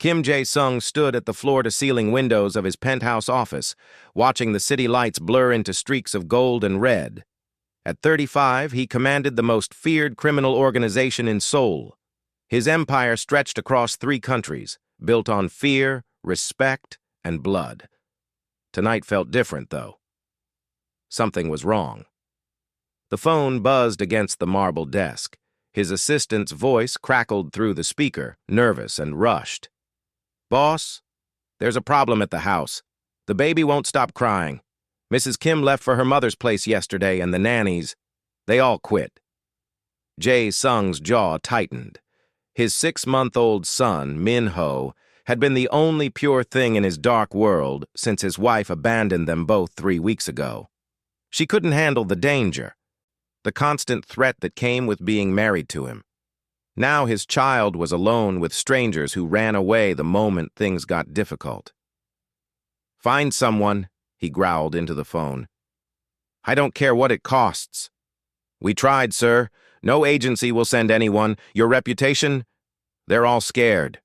Kim Jae-sung stood at the floor-to-ceiling windows of his penthouse office, watching the city lights blur into streaks of gold and red. At 35, he commanded the most feared criminal organization in Seoul. His empire stretched across 3 countries, built on fear, respect, and blood. Tonight felt different, though. Something was wrong. The phone buzzed against the marble desk. His assistant's voice crackled through the speaker, nervous and rushed. "Boss, there's a problem at the house. The baby won't stop crying. Mrs. Kim left for her mother's place yesterday, and the nannies, they all quit." Jae-sung's jaw tightened. His 6-month-old son, Min-ho, had been the only pure thing in his dark world since his wife abandoned them both 3 weeks ago. She couldn't handle the danger, the constant threat that came with being married to him. Now his child was alone with strangers who ran away the moment things got difficult. "Find someone," he growled into the phone. "I don't care what it costs." "We tried, sir. No agency will send anyone. Your reputation? They're all scared."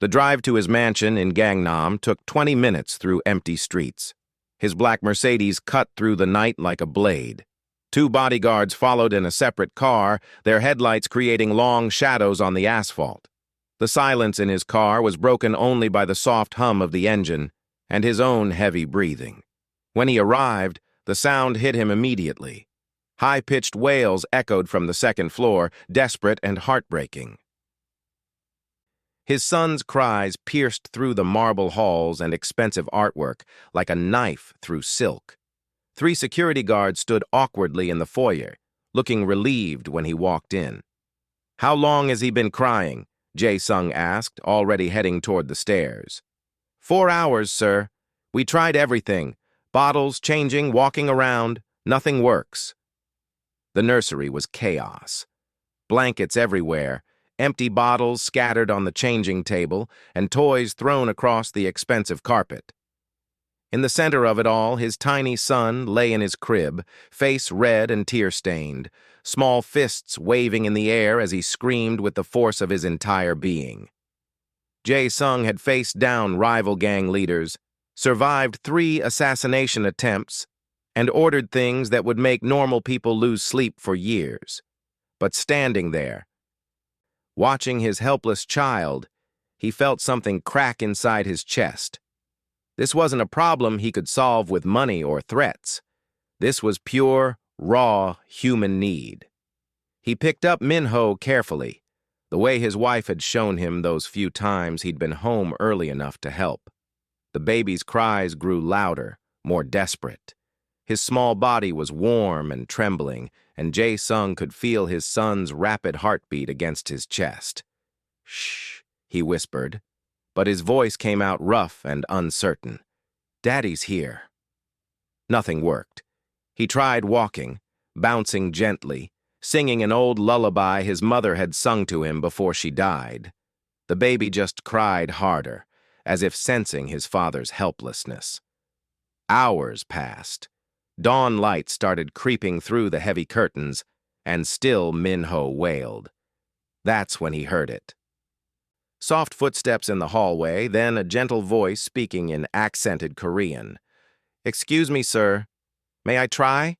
The drive to his mansion in Gangnam took 20 minutes through empty streets. His black Mercedes cut through the night like a blade. 2 bodyguards followed in a separate car, their headlights creating long shadows on the asphalt. The silence in his car was broken only by the soft hum of the engine and his own heavy breathing. When he arrived, the sound hit him immediately. High-pitched wails echoed from the 2nd floor, desperate and heartbreaking. His son's cries pierced through the marble halls and expensive artwork like a knife through silk. 3 security guards stood awkwardly in the foyer, looking relieved when he walked in. "How long has he been crying?" Jae-sung asked, already heading toward the stairs. 4 hours, sir. We tried everything. Bottles, changing, walking around. Nothing works." The nursery was chaos. Blankets everywhere, empty bottles scattered on the changing table, and toys thrown across the expensive carpet. In the center of it all, his tiny son lay in his crib, face red and tear-stained, small fists waving in the air as he screamed with the force of his entire being. Jae-sung had faced down rival gang leaders, survived 3 assassination attempts, and ordered things that would make normal people lose sleep for years. But standing there, watching his helpless child, he felt something crack inside his chest. This wasn't a problem he could solve with money or threats. This was pure, raw human need. He picked up Min-ho carefully, the way his wife had shown him those few times he'd been home early enough to help. The baby's cries grew louder, more desperate. His small body was warm and trembling, and Jae-sung could feel his son's rapid heartbeat against his chest. "Shh," he whispered, but his voice came out rough and uncertain. "Daddy's here." Nothing worked. He tried walking, bouncing gently, singing an old lullaby his mother had sung to him before she died. The baby just cried harder, as if sensing his father's helplessness. Hours passed. Dawn light started creeping through the heavy curtains, and still Min-ho wailed. That's when he heard it. Soft footsteps in the hallway, then a gentle voice speaking in accented Korean. "Excuse me, sir. May I try?"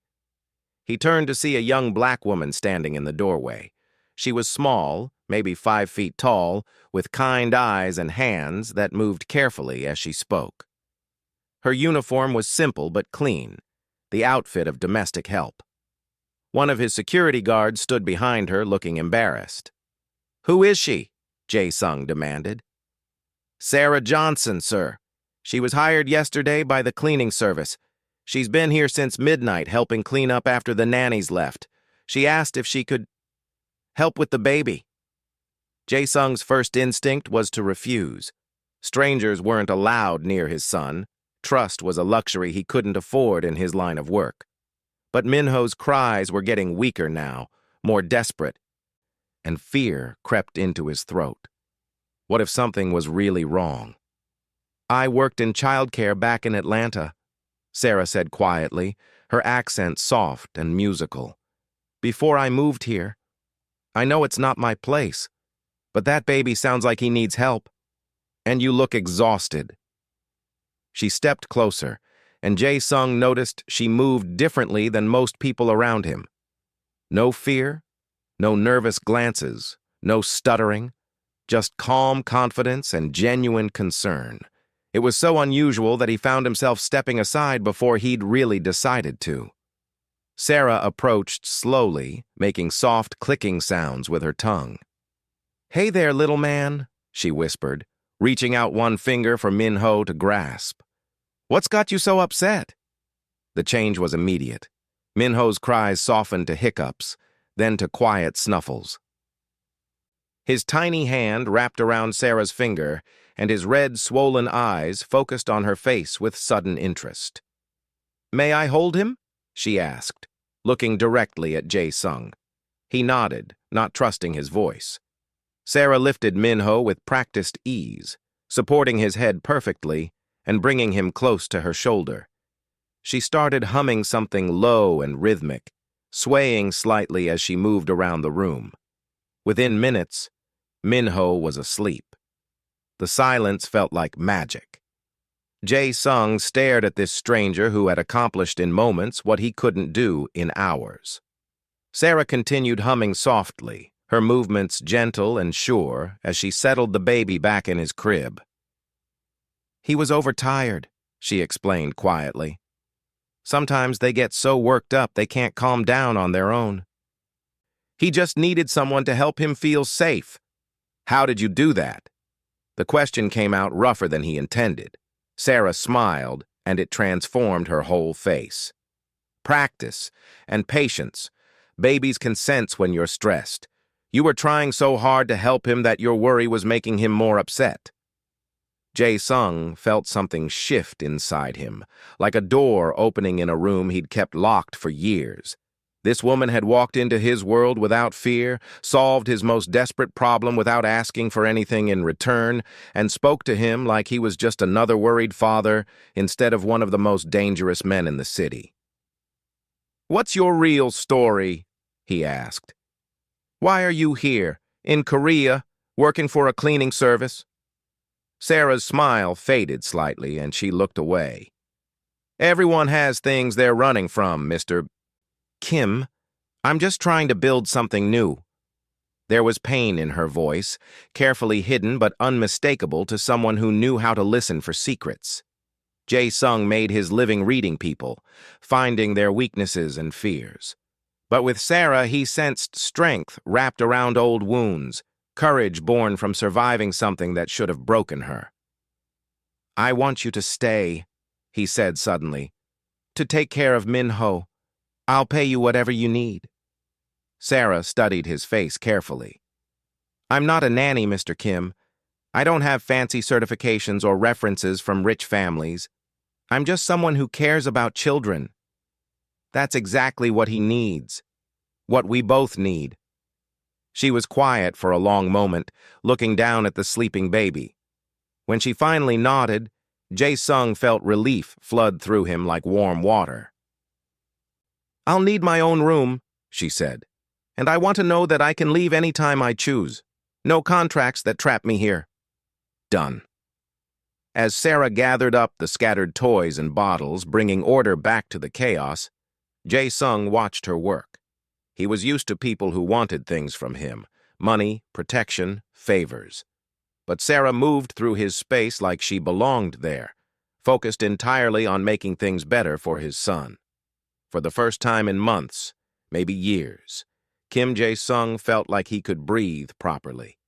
He turned to see a young black woman standing in the doorway. She was small, maybe 5 feet tall, with kind eyes and hands that moved carefully as she spoke. Her uniform was simple but clean, the outfit of domestic help. One of his security guards stood behind her, looking embarrassed. "Who is she?" Jae-sung demanded. "Sarah Johnson, sir. She was hired yesterday by the cleaning service. She's been here since midnight helping clean up after the nannies left. She asked if she could help with the baby." Jae-sung's first instinct was to refuse. Strangers weren't allowed near his son. Trust was a luxury he couldn't afford in his line of work. But Min-ho's cries were getting weaker now, more desperate, and fear crept into his throat. What if something was really wrong? "I worked in childcare back in Atlanta," Sarah said quietly, her accent soft and musical. "Before I moved here. I know it's not my place, but that baby sounds like he needs help." And you look exhausted." She stepped closer, and Jae-sung noticed she moved differently than most people around him. No fear, no nervous glances, no stuttering, just calm confidence and genuine concern. It was so unusual that he found himself stepping aside before he'd really decided to. Sarah approached slowly, making soft clicking sounds with her tongue. "Hey there, little man," she whispered, reaching out one finger for Min-ho to grasp. "What's got you so upset?" The change was immediate. Min-ho's cries softened to hiccups, then to quiet snuffles. His tiny hand wrapped around Sarah's finger, and his red, swollen eyes focused on her face with sudden interest. "May I hold him?" she asked, looking directly at Jae-sung. He nodded, not trusting his voice. Sarah lifted Min-ho with practiced ease, supporting his head perfectly and bringing him close to her shoulder. She started humming something low and rhythmic, swaying slightly as she moved around the room. Within minutes, Min-ho was asleep. The silence felt like magic. Jae-sung stared at this stranger who had accomplished in moments what he couldn't do in hours. Sarah continued humming softly, her movements gentle and sure as she settled the baby back in his crib. "He was overtired," she explained quietly. "Sometimes they get so worked up they can't calm down on their own. He just needed someone to help him feel safe." "How did you do that?" The question came out rougher than he intended. Sarah smiled, and it transformed her whole face. "Practice and patience. Babies can sense when you're stressed. You were trying so hard to help him that your worry was making him more upset." Jae-sung felt something shift inside him, like a door opening in a room he'd kept locked for years. This woman had walked into his world without fear, solved his most desperate problem without asking for anything in return, and spoke to him like he was just another worried father instead of one of the most dangerous men in the city. "What's your real story?" he asked. "Why are you here, in Korea, working for a cleaning service?" Sarah's smile faded slightly, and she looked away. "Everyone has things they're running from, Mr. Kim. I'm just trying to build something new." There was pain in her voice, carefully hidden but unmistakable to someone who knew how to listen for secrets. Jae-sung made his living reading people, finding their weaknesses and fears. But with Sarah, he sensed strength wrapped around old wounds, courage born from surviving something that should have broken her. "I want you to stay," he said suddenly, "to take care of Min-ho. I'll pay you whatever you need." Sarah studied his face carefully. "I'm not a nanny, Mr. Kim. I don't have fancy certifications or references from rich families. I'm just someone who cares about children. That's exactly what he needs. What we both need." She was quiet for a long moment, looking down at the sleeping baby. When she finally nodded, Jae-sung felt relief flood through him like warm water. "I'll need my own room," she said, "and I want to know that I can leave any time I choose. No contracts that trap me here." Done. As Sarah gathered up the scattered toys and bottles, bringing order back to the chaos, Jae-sung watched her work. He was used to people who wanted things from him: money, protection, favors. But Sarah moved through his space like she belonged there, focused entirely on making things better for his son. For the first time in months, maybe years, Kim Jae-sung felt like he could breathe properly.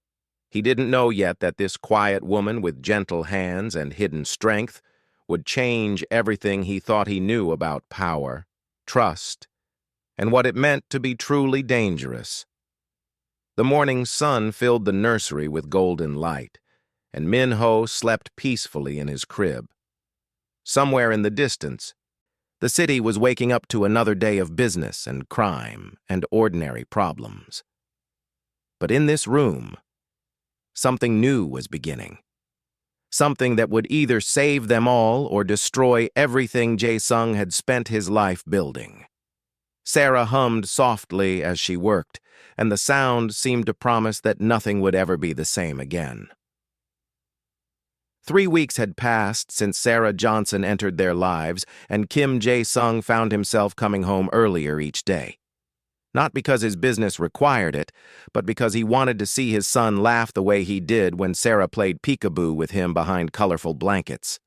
He didn't know yet that this quiet woman with gentle hands and hidden strength would change everything he thought he knew about power, trust, and what it meant to be truly dangerous. The morning sun filled the nursery with golden light, and Min-ho slept peacefully in his crib. Somewhere in the distance, the city was waking up to another day of business and crime and ordinary problems. But in this room, something new was beginning. Something that would either save them all or destroy everything Jae-sung had spent his life building. Sarah hummed softly as she worked, and the sound seemed to promise that nothing would ever be the same again. 3 weeks had passed since Sarah Johnson entered their lives, and Kim Jae-sung found himself coming home earlier each day. Not because his business required it, but because he wanted to see his son laugh the way he did when Sarah played peekaboo with him behind colorful blankets.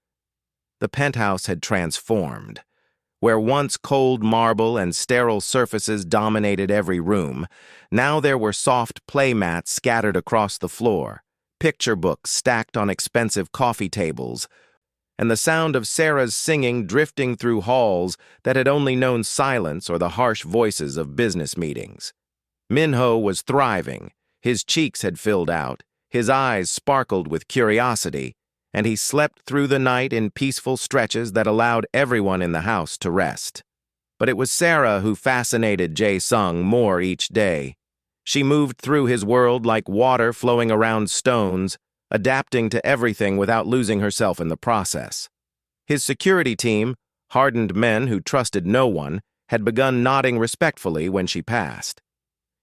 The penthouse had transformed. Where once cold marble and sterile surfaces dominated every room, now there were soft play mats scattered across the floor, picture books stacked on expensive coffee tables, and the sound of Sarah's singing drifting through halls that had only known silence or the harsh voices of business meetings. Min-ho was thriving. His cheeks had filled out, his eyes sparkled with curiosity, and he slept through the night in peaceful stretches that allowed everyone in the house to rest. But it was Sarah who fascinated Jae-sung more each day. She moved through his world like water flowing around stones, adapting to everything without losing herself in the process. His security team, hardened men who trusted no one, had begun nodding respectfully when she passed.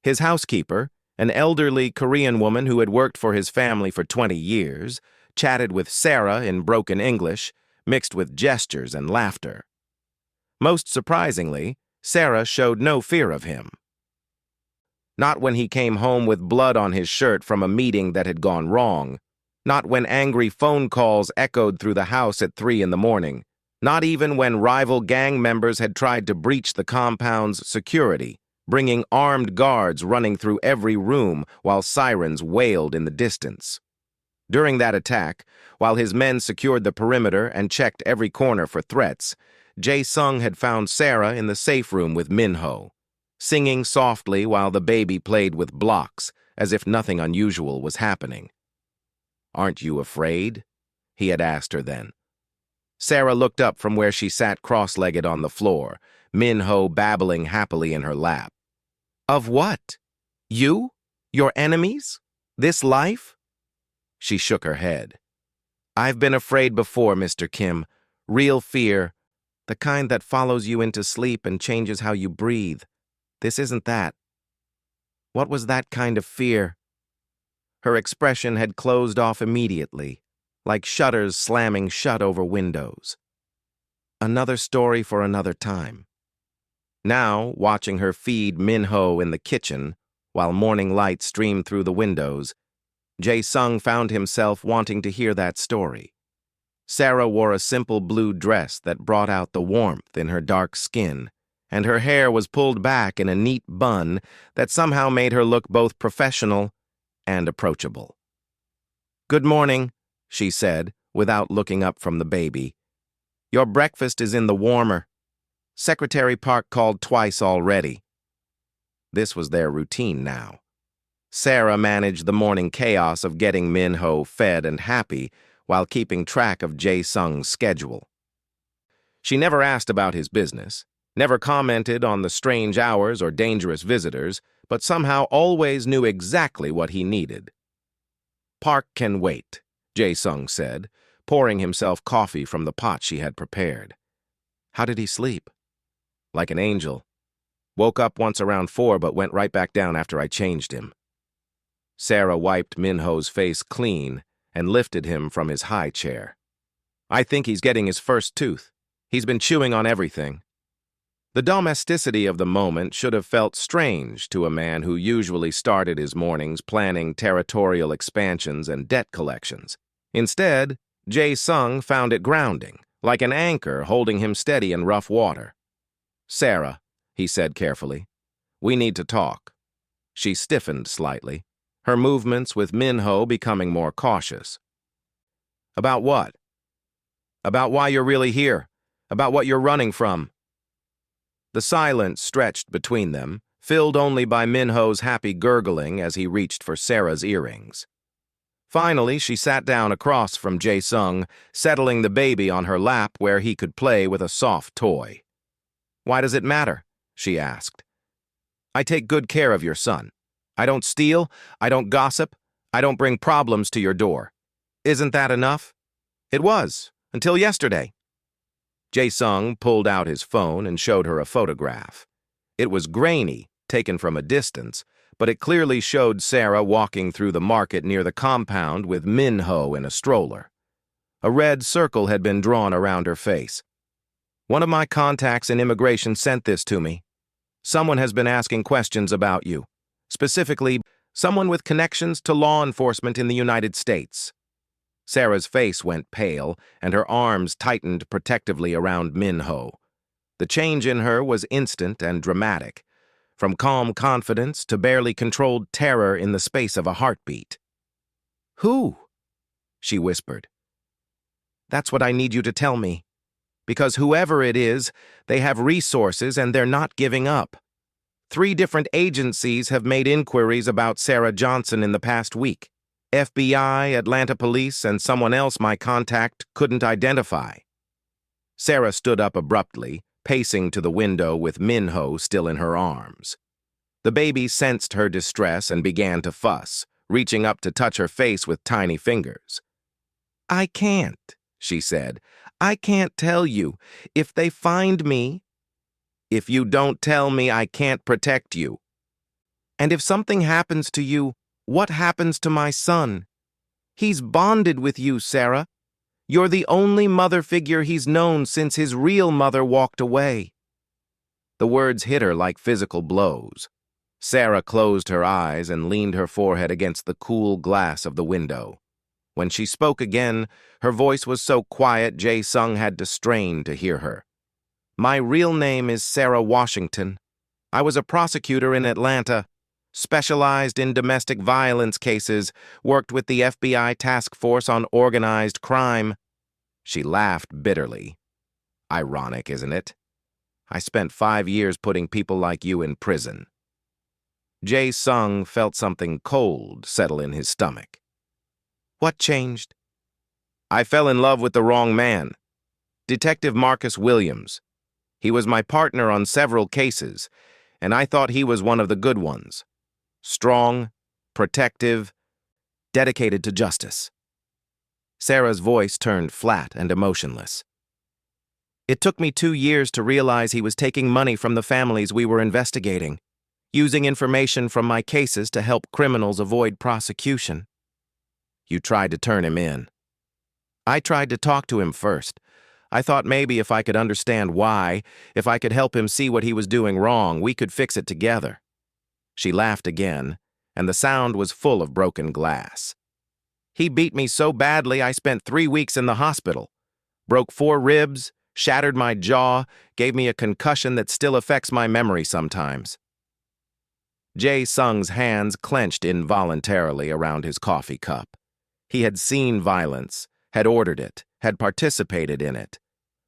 His housekeeper, an elderly Korean woman who had worked for his family for 20 years, chatted with Sarah in broken English, mixed with gestures and laughter. Most surprisingly, Sarah showed no fear of him. Not when he came home with blood on his shirt from a meeting that had gone wrong. Not when angry phone calls echoed through the house at 3 in the morning. Not even when rival gang members had tried to breach the compound's security, bringing armed guards running through every room while sirens wailed in the distance. During that attack, while his men secured the perimeter and checked every corner for threats, Jae-sung had found Sarah in the safe room with Min-ho, singing softly while the baby played with blocks, as if nothing unusual was happening. "Aren't you afraid?" he had asked her then. Sarah looked up from where she sat cross-legged on the floor, Min-ho babbling happily in her lap. "Of what? You? Your enemies? This life?" She shook her head. "I've been afraid before, Mr. Kim. Real fear. The kind that follows you into sleep and changes how you breathe. This isn't that." "What was that kind of fear?" Her expression had closed off immediately, like shutters slamming shut over windows. Another story for another time. Now, watching her feed Min-ho in the kitchen, while morning light streamed through the windows, Jae-sung found himself wanting to hear that story. Sarah wore a simple blue dress that brought out the warmth in her dark skin, and her hair was pulled back in a neat bun that somehow made her look both professional and approachable. "Good morning," she said, without looking up from the baby. "Your breakfast is in the warmer. Secretary Park called twice already." This was their routine now. Sarah managed the morning chaos of getting Min-ho fed and happy while keeping track of Jae-sung's schedule. She never asked about his business, never commented on the strange hours or dangerous visitors, but somehow always knew exactly what he needed. "Park can wait," Jae-sung said, pouring himself coffee from the pot she had prepared. "How did he sleep?" "Like an angel. Woke up once around 4 but went right back down after I changed him." Sarah wiped Min-ho's face clean and lifted him from his high chair. "I think he's getting his first tooth. He's been chewing on everything." The domesticity of the moment should have felt strange to a man who usually started his mornings planning territorial expansions and debt collections. Instead, Jae-sung found it grounding, like an anchor holding him steady in rough water. "Sarah," he said carefully, "we need to talk." She stiffened slightly, her movements with Min-ho becoming more cautious. "About what?" "About why you're really here. About what you're running from." The silence stretched between them, filled only by Min-ho's happy gurgling as he reached for Sarah's earrings. Finally, she sat down across from Jae-sung, settling the baby on her lap where he could play with a soft toy. "Why does it matter?" she asked. "I take good care of your son. I don't steal, I don't gossip, I don't bring problems to your door. Isn't that enough?" "It was, until yesterday." Jae-sung pulled out his phone and showed her a photograph. It was grainy, taken from a distance, but it clearly showed Sarah walking through the market near the compound with Min-ho in a stroller. A red circle had been drawn around her face. One of my contacts in immigration sent this to me. Someone has been asking questions about you. Specifically, someone with connections to law enforcement in the United States. Sarah's face went pale, and her arms tightened protectively around Min-ho. The change in her was instant and dramatic, from calm confidence to barely controlled terror in the space of a heartbeat. "Who?" she whispered. "That's what I need you to tell me. Because whoever it is, they have resources and they're not giving up. 3 different agencies have made inquiries about Sarah Johnson in the past week. FBI, Atlanta Police, and someone else my contact couldn't identify." Sarah stood up abruptly, pacing to the window with Min-ho still in her arms. The baby sensed her distress and began to fuss, reaching up to touch her face with tiny fingers. "I can't," she said. "I can't tell you. If they find me..." "If you don't tell me, I can't protect you." "And if something happens to you, what happens to my son? He's bonded with you, Sarah. You're the only mother figure he's known since his real mother walked away." The words hit her like physical blows. Sarah closed her eyes and leaned her forehead against the cool glass of the window. When she spoke again, her voice was so quiet Jae-sung had to strain to hear her. "My real name is Sarah Washington. I was a prosecutor in Atlanta, specialized in domestic violence cases, worked with the FBI task force on organized crime." She laughed bitterly. "Ironic, isn't it? I spent 5 years putting people like you in prison." Jae-sung felt something cold settle in his stomach. "What changed?" "I fell in love with the wrong man. Detective Marcus Williams. He was my partner on several cases, and I thought he was one of the good ones. Strong, protective, dedicated to justice." Sarah's voice turned flat and emotionless. "It took me 2 years to realize he was taking money from the families we were investigating, using information from my cases to help criminals avoid prosecution." "You tried to turn him in." "I tried to talk to him first. I thought maybe if I could understand why, if I could help him see what he was doing wrong, we could fix it together." She laughed again, and the sound was full of broken glass. "He beat me so badly I spent 3 weeks in the hospital. Broke 4 ribs, shattered my jaw, gave me a concussion that still affects my memory sometimes." Jae-sung's hands clenched involuntarily around his coffee cup. He had seen violence, had ordered it, had participated in it.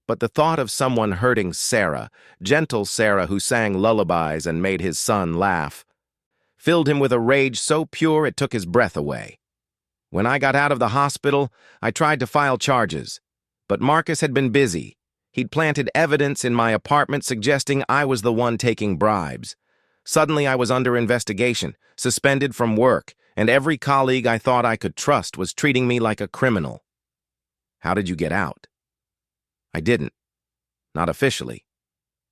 But the thought of someone hurting Sarah, gentle Sarah who sang lullabies and made his son laugh, filled him with a rage so pure it took his breath away. "When I got out of the hospital, I tried to file charges. But Marcus had been busy. He'd planted evidence in my apartment suggesting I was the one taking bribes. Suddenly I was under investigation, suspended from work, and every colleague I thought I could trust was treating me like a criminal." "How did you get out?" "I didn't. Not officially.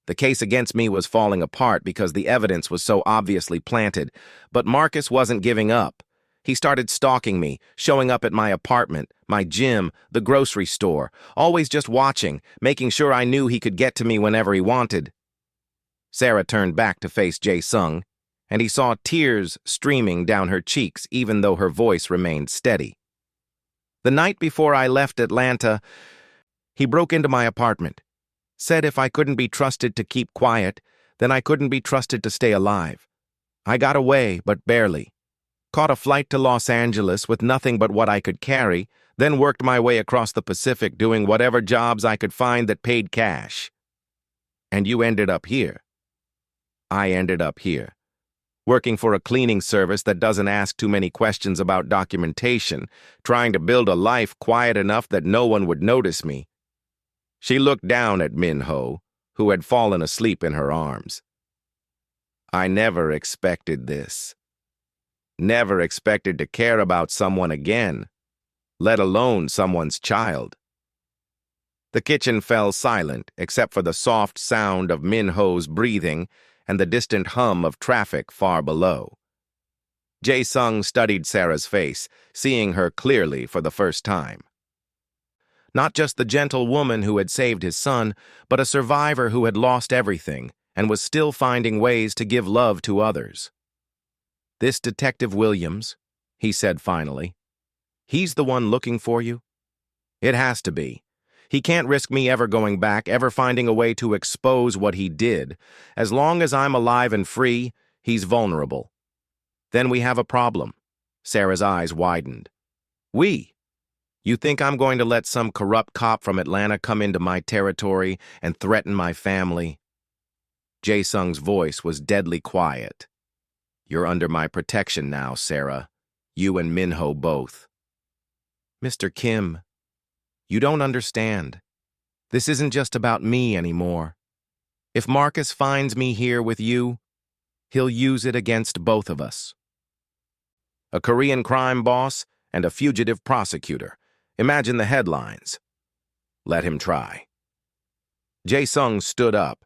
The case against me was falling apart because the evidence was so obviously planted, but Marcus wasn't giving up. He started stalking me, showing up at my apartment, my gym, the grocery store, always just watching, making sure I knew he could get to me whenever he wanted." Sarah turned back to face Jae-sung, and he saw tears streaming down her cheeks even though her voice remained steady. "The night before I left Atlanta, he broke into my apartment. Said if I couldn't be trusted to keep quiet, then I couldn't be trusted to stay alive. I got away, but barely. Caught a flight to Los Angeles with nothing but what I could carry, then worked my way across the Pacific doing whatever jobs I could find that paid cash." "And you ended up here." "I ended up here. Working for a cleaning service that doesn't ask too many questions about documentation, trying to build a life quiet enough that no one would notice me." She looked down at Min-ho, who had fallen asleep in her arms. "I never expected this. Never expected to care about someone again, let alone someone's child." The kitchen fell silent except for the soft sound of Min-ho's breathing and the distant hum of traffic far below. Jae-sung studied Sarah's face, seeing her clearly for the first time. Not just the gentle woman who had saved his son, but a survivor who had lost everything and was still finding ways to give love to others. "This Detective Williams," he said finally, "he's the one looking for you?" "It has to be. He can't risk me ever going back, ever finding a way to expose what he did. As long as I'm alive and free, he's vulnerable." "Then we have a problem." Sarah's eyes widened. "We? You think I'm going to let some corrupt cop from Atlanta come into my territory and threaten my family?" Jae-sung's voice was deadly quiet. "You're under my protection now, Sarah. You and Min-ho both." "Mr. Kim, you don't understand. This isn't just about me anymore. If Marcus finds me here with you, he'll use it against both of us." A Korean crime boss and a fugitive prosecutor. Imagine the headlines. Let him try. Jae-sung stood up,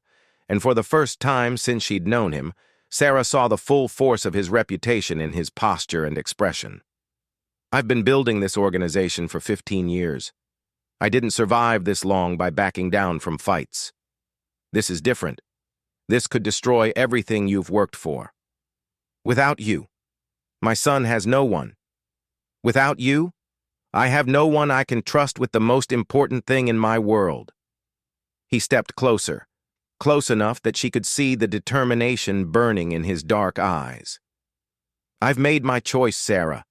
and for the first time since she'd known him, Sarah saw the full force of his reputation in his posture and expression. "I've been building this organization for 15 years. I didn't survive this long by backing down from fights. This is different. This could destroy everything you've worked for. Without you, my son has no one. Without you, I have no one I can trust with the most important thing in my world." He stepped closer, close enough that she could see the determination burning in his dark eyes. "I've made my choice, Sarah.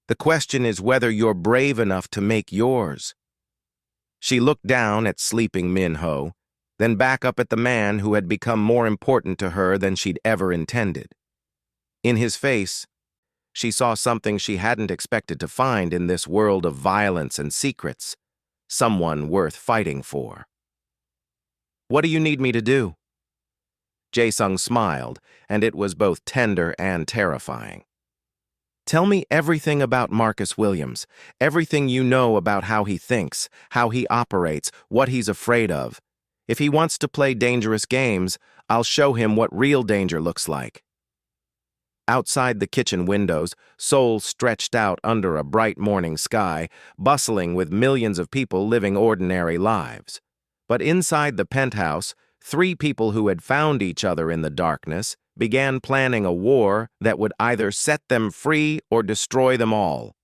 The question is whether you're brave enough to make yours." She looked down at sleeping Min-ho, then back up at the man who had become more important to her than she'd ever intended. In his face, she saw something she hadn't expected to find in this world of violence and secrets, someone worth fighting for. "What do you need me to do?" Jae-sung smiled, and it was both tender and terrifying. "Tell me everything about Marcus Williams, everything you know about how he thinks, how he operates, what he's afraid of. If he wants to play dangerous games, I'll show him what real danger looks like." Outside the kitchen windows, Seoul stretched out under a bright morning sky, bustling with millions of people living ordinary lives. But inside the penthouse, 3 people who had found each other in the darkness began planning a war that would either set them free or destroy them all.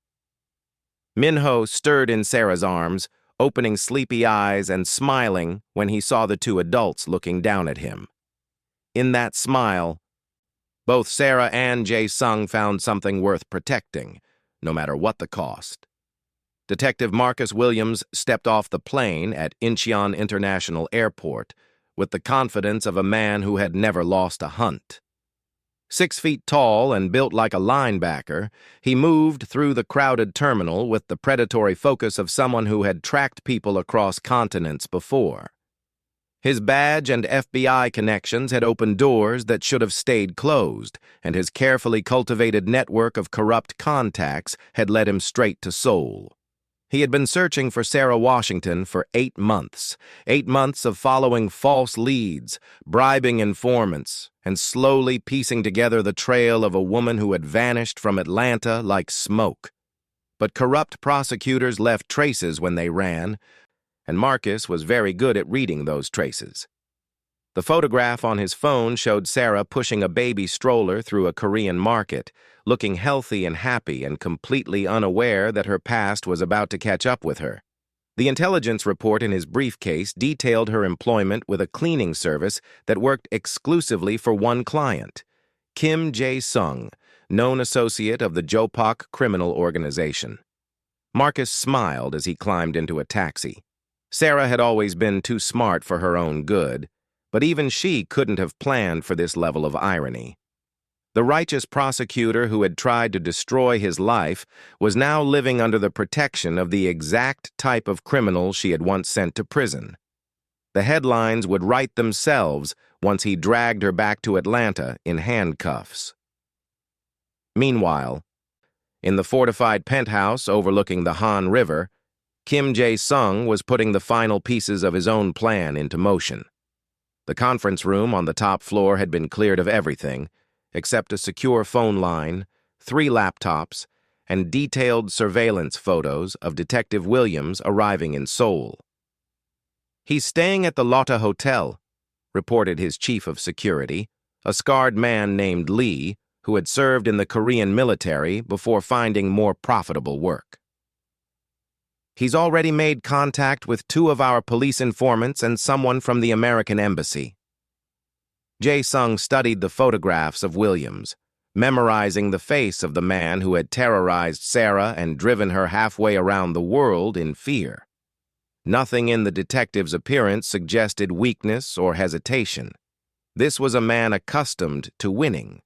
Min-ho stirred in Sarah's arms, opening sleepy eyes and smiling when he saw the 2 adults looking down at him. In that smile, both Sarah and Jae-sung found something worth protecting, no matter what the cost. Detective Marcus Williams stepped off the plane at Incheon International Airport with the confidence of a man who had never lost a hunt. 6 feet tall and built like a linebacker, he moved through the crowded terminal with the predatory focus of someone who had tracked people across continents before. His badge and FBI connections had opened doors that should have stayed closed, and his carefully cultivated network of corrupt contacts had led him straight to Seoul. He had been searching for Sarah Washington for 8 months, 8 months of following false leads, bribing informants, and slowly piecing together the trail of a woman who had vanished from Atlanta like smoke. But corrupt prosecutors left traces when they ran, and Marcus was very good at reading those traces. The photograph on his phone showed Sarah pushing a baby stroller through a Korean market, looking healthy and happy and completely unaware that her past was about to catch up with her. The intelligence report in his briefcase detailed her employment with a cleaning service that worked exclusively for one client, Kim Jae-sung, known associate of the Jopak criminal organization. Marcus smiled as he climbed into a taxi. Sarah had always been too smart for her own good, but even she couldn't have planned for this level of irony. The righteous prosecutor who had tried to destroy his life was now living under the protection of the exact type of criminal she had once sent to prison. The headlines would write themselves once he dragged her back to Atlanta in handcuffs. Meanwhile, in the fortified penthouse overlooking the Han River, Kim Jae-sung was putting the final pieces of his own plan into motion. The conference room on the top floor had been cleared of everything, except a secure phone line, 3 laptops, and detailed surveillance photos of Detective Williams arriving in Seoul. "He's staying at the Lotte Hotel," reported his chief of security, a scarred man named Lee, who had served in the Korean military before finding more profitable work. "He's already made contact with 2 of our police informants and someone from the American embassy." Jae-sung studied the photographs of Williams, memorizing the face of the man who had terrorized Sarah and driven her halfway around the world in fear. Nothing in the detective's appearance suggested weakness or hesitation. This was a man accustomed to winning,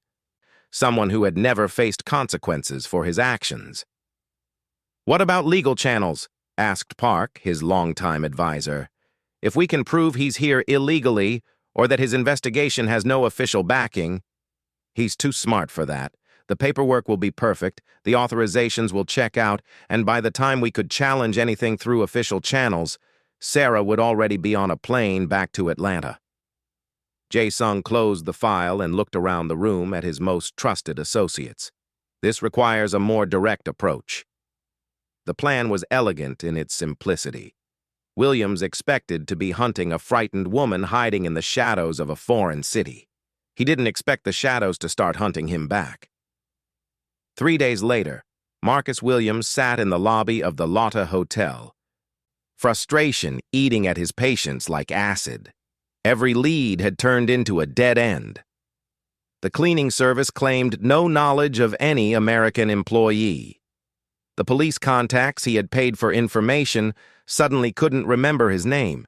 someone who had never faced consequences for his actions. "What about legal channels?" asked Park, his longtime advisor. "If we can prove he's here illegally or that his investigation has no official backing—" "He's too smart for that. The paperwork will be perfect, the authorizations will check out, and by the time we could challenge anything through official channels, Sarah would already be on a plane back to Atlanta." Jae-sung closed the file and looked around the room at his most trusted associates. This requires a more direct approach. The plan was elegant in its simplicity. Williams expected to be hunting a frightened woman hiding in the shadows of a foreign city. He didn't expect the shadows to start hunting him back. 3 days later, Marcus Williams sat in the lobby of the Lotte Hotel, frustration eating at his patience like acid. Every lead had turned into a dead end. The cleaning service claimed no knowledge of any American employee. The police contacts he had paid for information suddenly couldn't remember his name.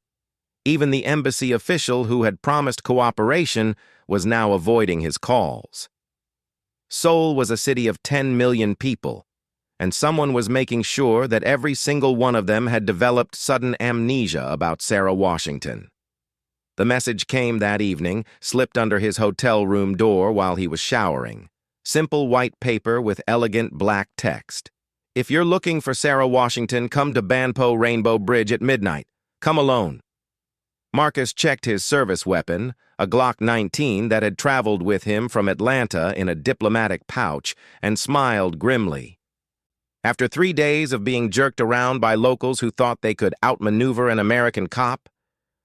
Even the embassy official who had promised cooperation was now avoiding his calls. Seoul was a city of 10 million people, and someone was making sure that every single one of them had developed sudden amnesia about Sarah Washington. The message came that evening, slipped under his hotel room door while he was showering. Simple white paper with elegant black text. "If you're looking for Sarah Washington, come to Banpo Rainbow Bridge at midnight. Come alone." Marcus checked his service weapon, a Glock 19 that had traveled with him from Atlanta in a diplomatic pouch, and smiled grimly. After 3 days of being jerked around by locals who thought they could outmaneuver an American cop,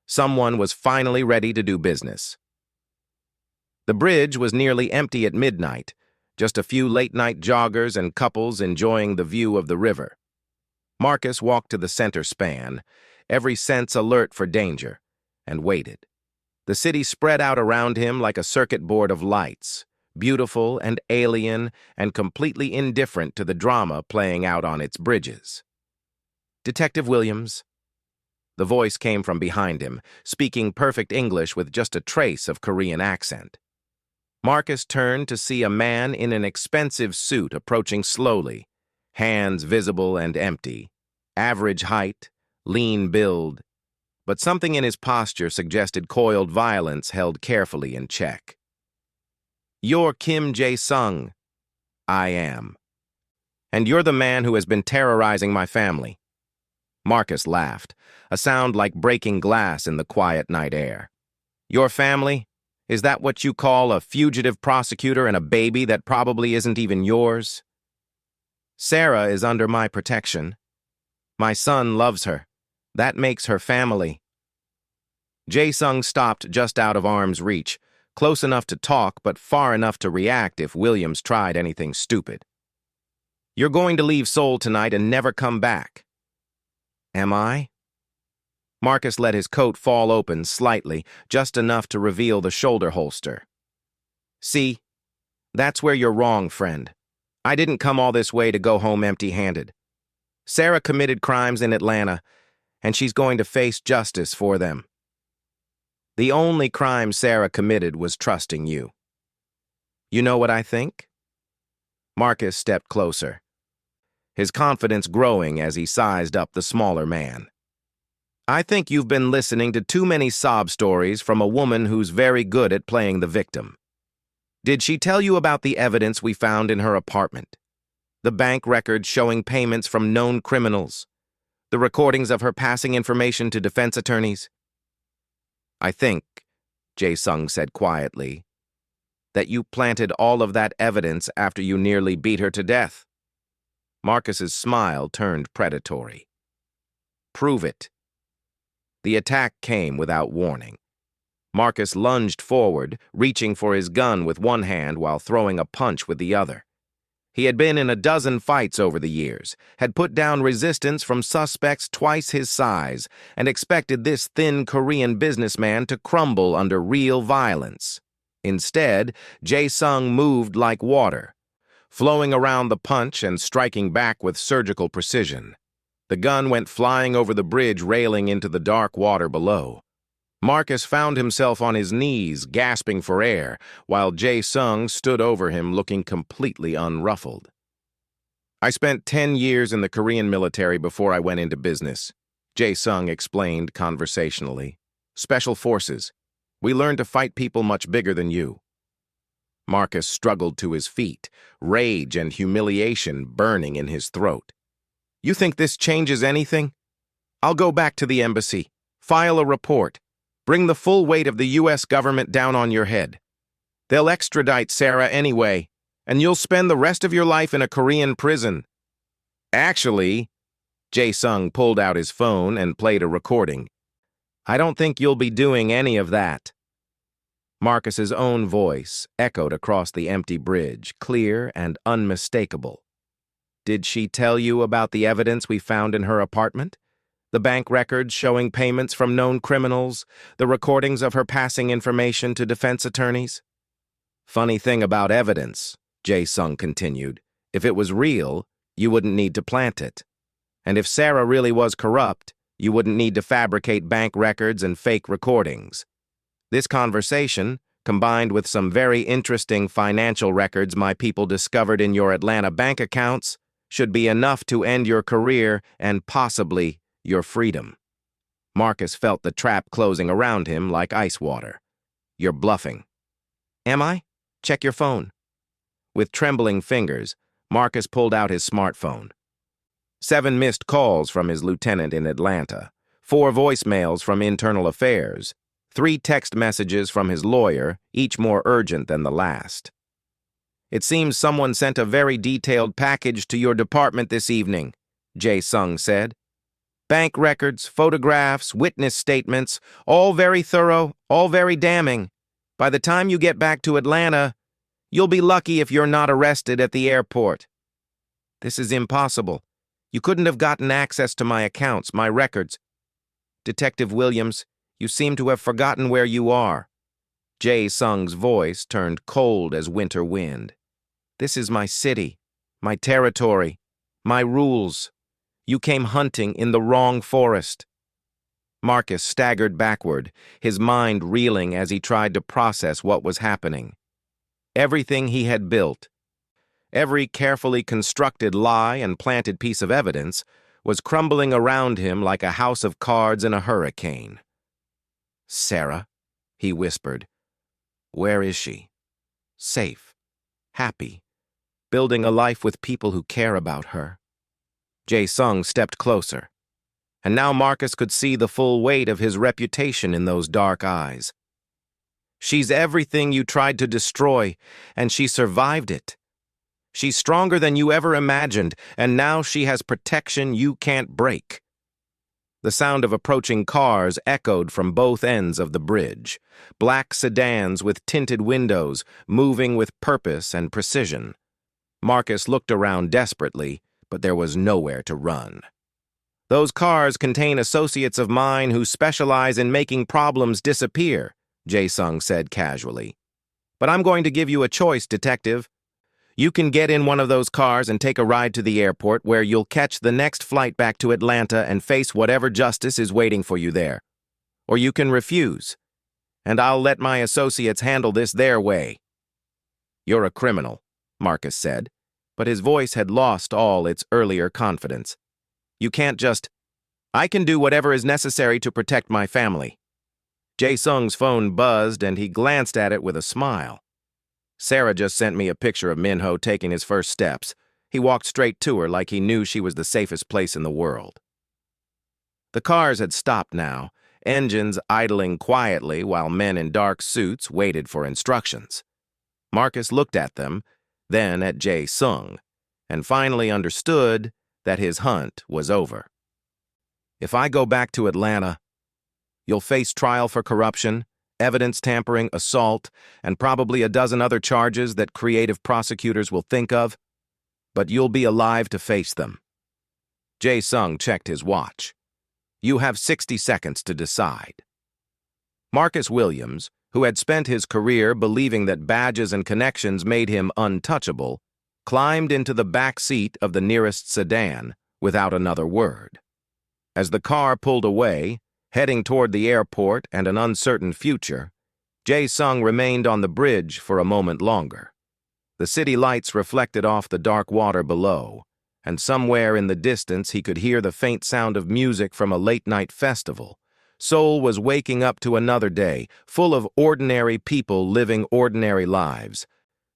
someone was finally ready to do business. The bridge was nearly empty at midnight, just a few late-night joggers and couples enjoying the view of the river. Marcus walked to the center span, every sense alert for danger, and waited. The city spread out around him like a circuit board of lights, beautiful and alien and completely indifferent to the drama playing out on its bridges. "Detective Williams." The voice came from behind him, speaking perfect English with just a trace of Korean accent. Marcus turned to see a man in an expensive suit approaching slowly, hands visible and empty, average height, lean build, but something in his posture suggested coiled violence held carefully in check. "You're Kim Jae-sung." "I am." "And you're the man who has been terrorizing my family." Marcus laughed, a sound like breaking glass in the quiet night air. "Your family? Is that what you call a fugitive prosecutor and a baby that probably isn't even yours?" "Sarah is under my protection. My son loves her. That makes her family." Jae-sung stopped just out of arm's reach, close enough to talk but far enough to react if Williams tried anything stupid. "You're going to leave Seoul tonight and never come back." "Am I?" Marcus let his coat fall open slightly, just enough to reveal the shoulder holster. "See, that's where you're wrong, friend. I didn't come all this way to go home empty-handed. Sarah committed crimes in Atlanta, and she's going to face justice for them. The only crime Sarah committed was trusting you. You know what I think?" Marcus stepped closer, his confidence growing as he sized up the smaller man. "I think you've been listening to too many sob stories from a woman who's very good at playing the victim. Did she tell you about the evidence we found in her apartment? The bank records showing payments from known criminals? The recordings of her passing information to defense attorneys?" "I think," Jae-sung said quietly, "that you planted all of that evidence after you nearly beat her to death." Marcus's smile turned predatory. Prove it. The attack came without warning. Marcus lunged forward, reaching for his gun with one hand while throwing a punch with the other. He had been in a dozen fights over the years, had put down resistance from suspects twice his size, and expected this thin Korean businessman to crumble under real violence. Instead, Jae-sung moved like water, flowing around the punch and striking back with surgical precision. The gun went flying over the bridge railing into the dark water below. Marcus found himself on his knees, gasping for air, while Jae-sung stood over him looking completely unruffled. I spent 10 years in the Korean military before I went into business, Jae-sung explained conversationally. Special forces. We learned to fight people much bigger than you. Marcus struggled to his feet, rage and humiliation burning in his throat. You think this changes anything? I'll go back to the embassy, file a report. Bring the full weight of the U.S. government down on your head. They'll extradite Sarah anyway, and you'll spend the rest of your life in a Korean prison. Actually, Jae-sung pulled out his phone and played a recording. I don't think you'll be doing any of that. Marcus's own voice echoed across the empty bridge, clear and unmistakable. Did she tell you about the evidence we found in her apartment? The bank records showing payments from known criminals, the recordings of her passing information to defense attorneys? Funny thing about evidence, Jae-sung continued. If it was real, you wouldn't need to plant it. And if Sarah really was corrupt, you wouldn't need to fabricate bank records and fake recordings. This conversation, combined with some very interesting financial records my people discovered in your Atlanta bank accounts, should be enough to end your career and possibly your freedom. Marcus felt the trap closing around him like ice water. You're bluffing. Am I? Check your phone. With trembling fingers, Marcus pulled out his smartphone. 7 missed calls from his lieutenant in Atlanta, 4 voicemails from Internal Affairs, 3 text messages from his lawyer, each more urgent than the last. It seems someone sent a very detailed package to your department this evening, Jae-sung said. Bank records, photographs, witness statements, all very thorough, all very damning. By the time you get back to Atlanta, you'll be lucky if you're not arrested at the airport. This is impossible. You couldn't have gotten access to my accounts, my records. Detective Williams, you seem to have forgotten where you are. Jae-sung's voice turned cold as winter wind. This is my city, my territory, my rules. You came hunting in the wrong forest. Marcus staggered backward, his mind reeling as he tried to process what was happening. Everything he had built, every carefully constructed lie and planted piece of evidence, was crumbling around him like a house of cards in a hurricane. Sarah, he whispered. Where is she? Safe, happy, building a life with people who care about her. Jae-sung stepped closer, and now Marcus could see the full weight of his reputation in those dark eyes. She's everything you tried to destroy, and she survived it. She's stronger than you ever imagined, and now she has protection you can't break. The sound of approaching cars echoed from both ends of the bridge, black sedans with tinted windows, moving with purpose and precision. Marcus looked around desperately, but there was nowhere to run. Those cars contain associates of mine who specialize in making problems disappear, Jae-sung said casually. But I'm going to give you a choice, detective. You can get in one of those cars and take a ride to the airport where you'll catch the next flight back to Atlanta and face whatever justice is waiting for you there. Or you can refuse, and I'll let my associates handle this their way. You're a criminal, Marcus said, but his voice had lost all its earlier confidence. You can't just, I can do whatever is necessary to protect my family. Jae-sung's phone buzzed and he glanced at it with a smile. Sarah just sent me a picture of Minho taking his first steps. He walked straight to her like he knew she was the safest place in the world. The cars had stopped now, engines idling quietly while men in dark suits waited for instructions. Marcus looked at them, then at Jae-sung, and finally understood that his hunt was over. If I go back to Atlanta, you'll face trial for corruption, evidence tampering, assault, and probably a dozen other charges that creative prosecutors will think of, but you'll be alive to face them. Jae-sung checked his watch. You have 60 seconds to decide. Marcus Williams, who had spent his career believing that badges and connections made him untouchable, climbed into the back seat of the nearest sedan without another word. As the car pulled away, heading toward the airport and an uncertain future, Jae-sung remained on the bridge for a moment longer. The city lights reflected off the dark water below, and somewhere in the distance he could hear the faint sound of music from a late-night festival. Seoul was waking up to another day, full of ordinary people living ordinary lives,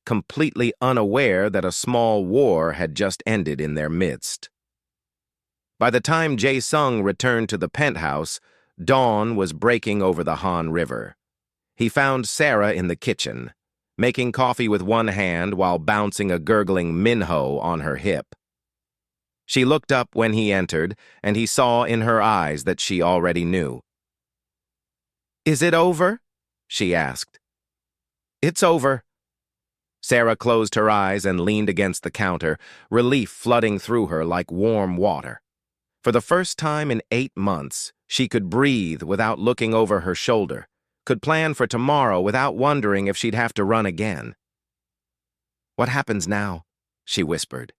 completely unaware that a small war had just ended in their midst. By the time Jae-sung returned to the penthouse, dawn was breaking over the Han River. He found Sarah in the kitchen, making coffee with one hand while bouncing a gurgling Minho on her hip. She looked up when he entered, and he saw in her eyes that she already knew. "Is it over?" she asked. "It's over." Sarah closed her eyes and leaned against the counter, relief flooding through her like warm water. For the first time in 8 months, she could breathe without looking over her shoulder, could plan for tomorrow without wondering if she'd have to run again. "What happens now?" she whispered.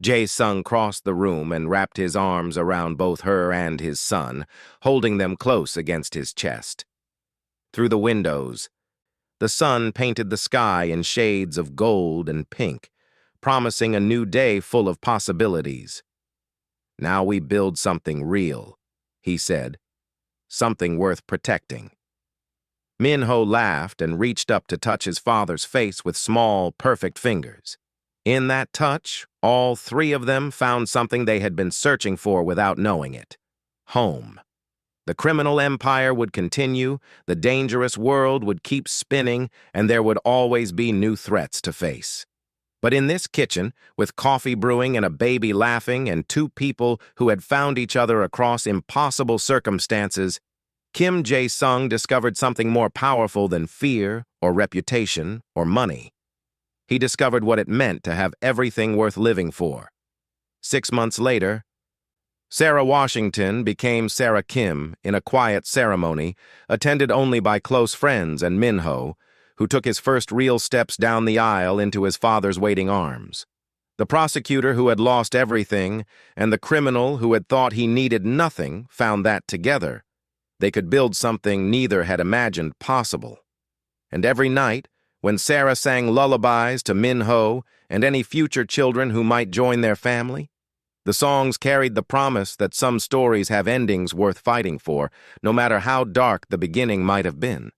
Jae-sung crossed the room and wrapped his arms around both her and his son, holding them close against his chest. Through the windows, the sun painted the sky in shades of gold and pink, promising a new day full of possibilities. "Now we build something real," he said, "something worth protecting." Minho laughed and reached up to touch his father's face with small, perfect fingers. In that touch, all 3 of them found something they had been searching for without knowing it: home. The criminal empire would continue, the dangerous world would keep spinning, and there would always be new threats to face. But in this kitchen, with coffee brewing and a baby laughing and 2 people who had found each other across impossible circumstances, Kim Jae-sung discovered something more powerful than fear or reputation or money. He discovered what it meant to have everything worth living for. 6 months later, Sarah Washington became Sarah Kim in a quiet ceremony, attended only by close friends and Minho, who took his first real steps down the aisle into his father's waiting arms. The prosecutor who had lost everything and the criminal who had thought he needed nothing found that together they could build something neither had imagined possible. And every night, when Sarah sang lullabies to Minho and any future children who might join their family, the songs carried the promise that some stories have endings worth fighting for, no matter how dark the beginning might have been.